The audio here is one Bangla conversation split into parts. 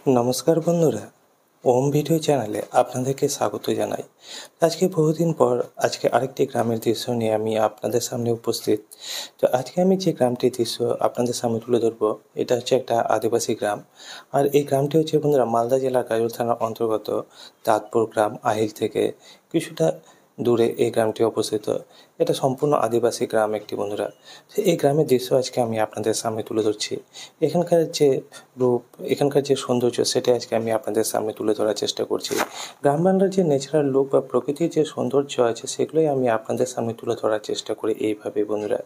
নমস্কার বন্ধুরা, ওম ভিডিও চ্যানেলে আপনাদেরকে স্বাগত জানাই। আজকে বহুদিন পর আজকে আরেকটি গ্রামের দৃশ্য নিয়ে আমি আপনাদের সামনে উপস্থিত। তো আজকে আমি যে গ্রামটির দৃশ্য আপনাদের সামনে তুলে ধরবো, এটা হচ্ছে একটা আদিবাসী গ্রাম। আর এই গ্রামটি হচ্ছে বন্ধুরা মালদা জেলার গাজল থানার অন্তর্গত দাঁতপুর গ্রাম আহিল থেকে কিছুটা দূরে এই গ্রামটি অবস্থিত। এটা সম্পূর্ণ আদিবাসী গ্রাম একটি বন্ধুরা। তো এই গ্রামের দৃশ্য আজকে আমি আপনাদের সামনে তুলে ধরছি। এখানকার যে রূপ, এখানকার যে সৌন্দর্য, সেটাই আজকে আমি আপনাদের সামনে তুলে ধরার চেষ্টা করছি। গ্রাম বাংলার যে ন্যাচারাল লুক বা প্রকৃতির যে সৌন্দর্য আছে, সেগুলোই আমি আপনাদের সামনে তুলে ধরার চেষ্টা করি এইভাবে বন্ধুরা।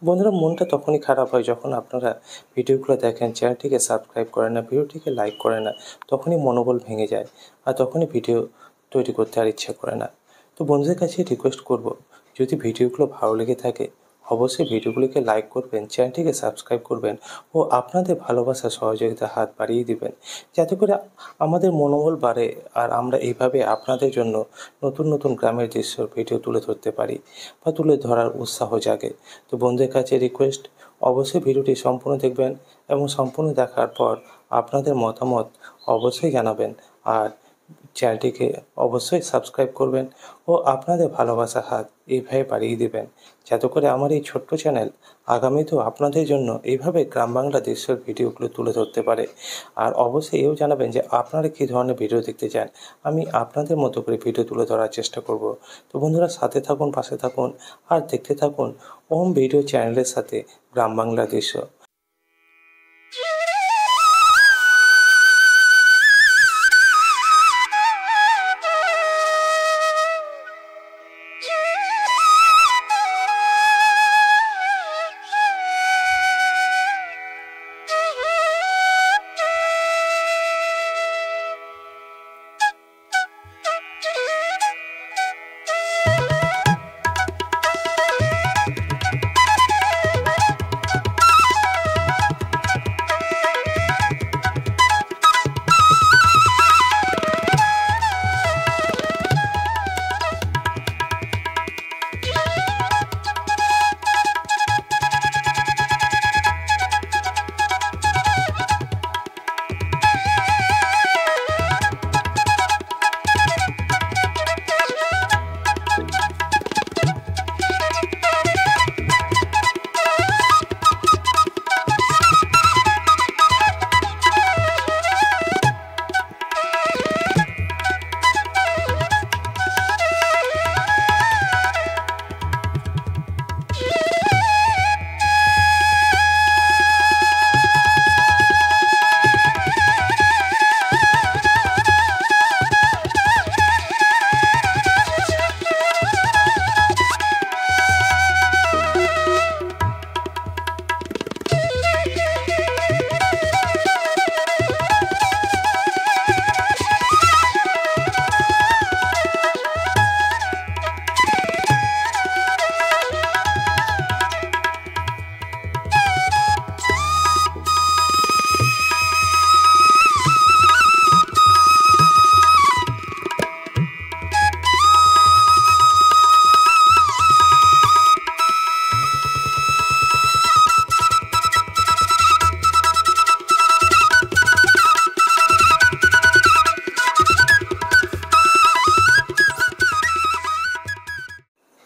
বন্ধুরা, মনটা তখনই খারাপ হয় যখন আপনারা ভিডিওগুলো দেখেন, চ্যানেলটিকে সাবস্ক্রাইব করেন না, ভিডিওটিকে লাইক করেন না। তখনই মনোবল ভেঙে যায়, আর তখনই ভিডিও তৈরি করতে আর ইচ্ছে করে না। তো বন্ধুদের কাছে রিকোয়েস্ট করব, যদি ভিডিওগুলো ভালো লেগে থাকে অবশ্যই ভিডিওগুলিকে লাইক করবেন, চ্যানেলটিকে সাবস্ক্রাইব করবেন ও আপনাদের ভালোবাসা সহযোগিতা হাত বাড়িয়ে দিবেন, যাতে করে আমাদের মনোবল বাড়ে আর আমরা এইভাবে আপনাদের জন্য নতুন নতুন গ্রামের দৃশ্যর ভিডিও তুলে ধরতে পারি বা তুলে ধরার উৎসাহ জাগে। তো বন্ধুদের কাছে রিকোয়েস্ট, অবশ্যই ভিডিওটি সম্পূর্ণ দেখবেন এবং সম্পূর্ণ দেখার পর আপনাদের মতামত অবশ্যই জানাবেন। আর চ্যানেলটিকে অবশ্যই সাবস্ক্রাইব করবেন ও আপনাদের ভালোবাসার হাত এইভাবে বাড়িয়ে দেবেন, যাতে করে আমার এই ছোট্ট চ্যানেল আগামীতেও আপনাদের জন্য এইভাবে গ্রাম বাংলা দৃশ্যের ভিডিওগুলো তুলে ধরতে পারে। আর অবশ্যই এও জানাবেন যে আপনারা কী ধরনের ভিডিও দেখতে চান, আমি আপনাদের মতো করে ভিডিও তুলে ধরার চেষ্টা করব। তো বন্ধুরা, সাথে থাকুন, পাশে থাকুন আর দেখতে থাকুন ওম ভিডিও চ্যানেলের সাথে গ্রাম বাংলা দৃশ্য।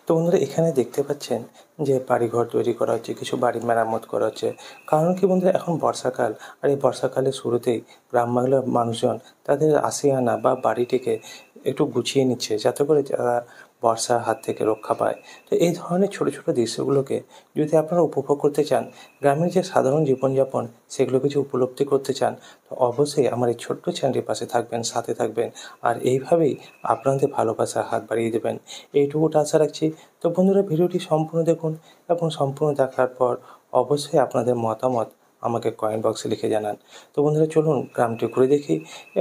তো বন্ধুরা, এখানে দেখতে পাচ্ছেন যে বাড়িঘর তৈরি করা হচ্ছে, কিছু বাড়ি মেরামত করা হচ্ছে। কারণ কি বন্ধুরা, এখন বর্ষাকাল, আর এই বর্ষাকালের শুরুতেই গ্রাম বাংলার মানুষজন তাদের আশিয়ানা বা বাড়িটিকে একটু গুছিয়ে নিচ্ছে, যাতে করে তারা বর্ষার হাত থেকে রক্ষা পায়। তো এই ধরনের ছোটো ছোটো দৃশ্যগুলোকে যদি আপনারা উপভোগ করতে চান, গ্রামের যে সাধারণ জীবনযাপন সেগুলো কিছু উপলব্ধি করতে চান, তো অবশ্যই আমার এই ছোট্ট চ্যানেলটির পাশে থাকবেন, সাথে থাকবেন আর এইভাবেই আপনাদের ভালোবাসার হাত বাড়িয়ে দেবেন, এইটুকুটা আশা রাখছি। তো বন্ধুরা, ভিডিওটি সম্পূর্ণ দেখুন এবং সম্পূর্ণ দেখার পর অবশ্যই আপনাদের মতামত আমাকে কমেন্ট বক্সে লিখে জানান। তো বন্ধুরা, চলুন গ্রামটি ঘুরে দেখি,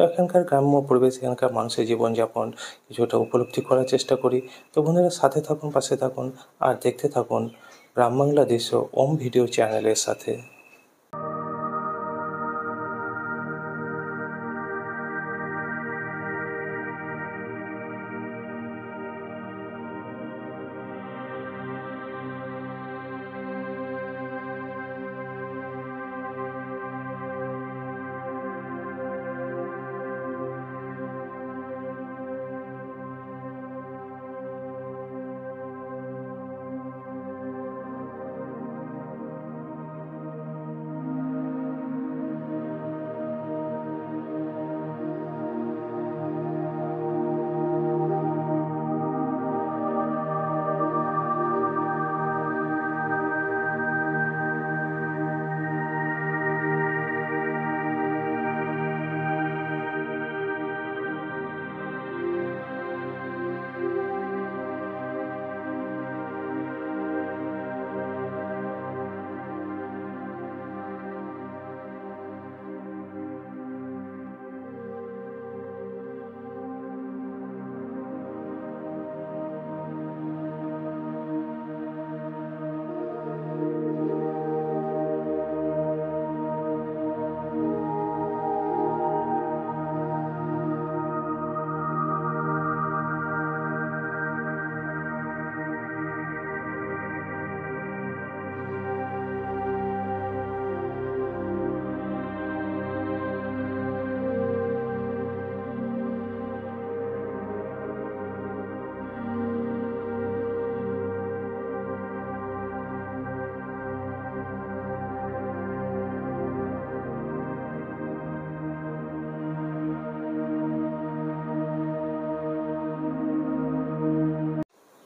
এখানকার গ্রাম্য পরিবেশ, এখানকার মানুষের জীবনযাপন কিছুটা উপলব্ধি করার চেষ্টা করি। তো বন্ধুরা, সাথে থাকুন, পাশে থাকুন আর দেখতে থাকুন গ্রাম বাংলা দৃশ্য ওম ভিডিও চ্যানেলের সাথে।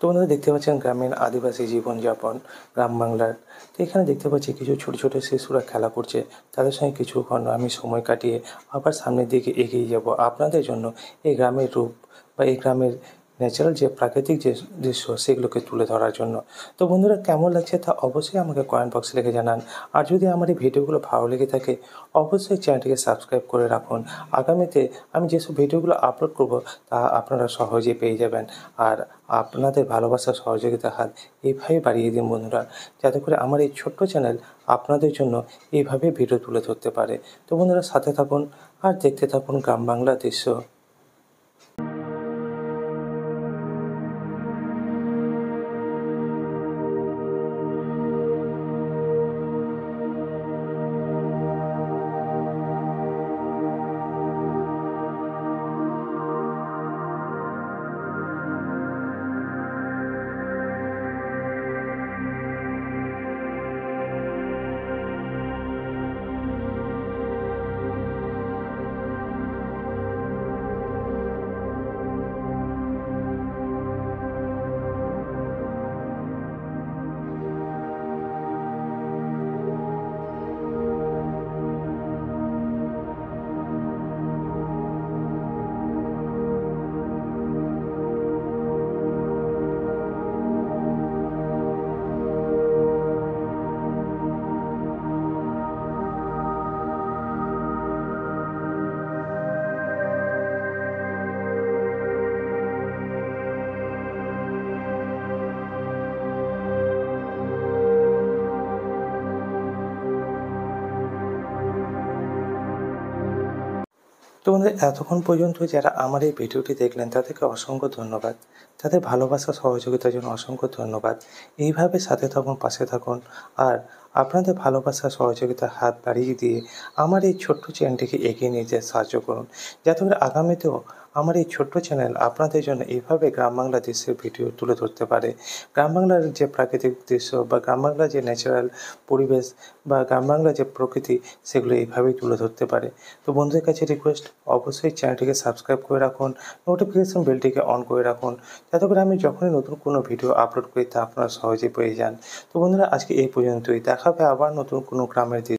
তো বন্ধুরা দেখতে পাচ্ছেন গ্রামীণ আদিবাসী জীবনযাপন গ্রাম বাংলার। তো এখানে দেখতে পাচ্ছি কিছু ছোটো ছোটো শিশুরা খেলা করছে। তাদের সঙ্গে কিছুক্ষণ আমি সময় কাটিয়ে আবার সামনের দিকে এগিয়ে যাব আপনাদের জন্য এই গ্রামের রূপ বা এই গ্রামের ন্যাচারাল যে প্রাকৃতিক যে দৃশ্য সেগুলোকে তুলে ধরার জন্য। তো বন্ধুরা কেমন লাগছে তা অবশ্যই আমাকে কমেন্ট বক্সে লিখে জানান। আর যদি আমার এই ভিডিওগুলো ভালো লেগে থাকে অবশ্যই চ্যানেলটিকে সাবস্ক্রাইব করে রাখুন। আগামীতে আমি যেসব ভিডিওগুলো আপলোড করব তা আপনারা সহজেই পেয়ে যাবেন। আর আপনাদের ভালোবাসা সহযোগিতার হাত এইভাবে বাড়িয়ে দিন বন্ধুরা, যাতে করে আমার এই ছোট্ট চ্যানেল আপনাদের জন্য এইভাবে ভিডিও তুলে ধরতে পারে। তো বন্ধুরা সাথে থাকুন আর দেখতে থাকুন গ্রাম বাংলার দৃশ্য। তো বন্ধুরা এতক্ষণ পর্যন্ত যারা আমার এই ভিডিওটি দেখলেন তাদেরকে অসংখ্য ধন্যবাদ। তাদের ভালোবাসা সহযোগিতার জন্য অসংখ্য ধন্যবাদ। এইভাবে সাথে থাকুন, পাশে থাকুন। আর আপনাদের ভালোবাসা সহযোগিতার হাত বাড়িয়ে দিয়ে আমার এই ছোট্ট চ্যানেলটিকে এগিয়ে নিয়ে যেতে সাহায্য করুন, যাতে করে আগামীতেও আমার এই ছোট্ট চ্যানেল আপনাদের জন্য এইভাবে গ্রাম বাংলা দৃশ্যের ভিডিও তুলে ধরতে পারে। গ্রাম বাংলার যে প্রাকৃতিক দৃশ্য বা গ্রাম বাংলার যে ন্যাচারাল পরিবেশ বা গ্রাম বাংলার যে প্রকৃতি সেগুলো এইভাবেই তুলে ধরতে পারে। তো বন্ধুদের কাছে রিকোয়েস্ট, অবশ্যই চ্যানেলটিকে সাবস্ক্রাইব করে রাখুন, নোটিফিকেশন বেলটিকে অন করে রাখুন, যাতে করে আমি যখনই নতুন কোনো ভিডিও আপলোড করি তা আপনারা সহজেই পেয়ে যান। তো বন্ধুরা আজকে এই পর্যন্তই। দেখা হবে আবার নতুন কোনো গ্রামের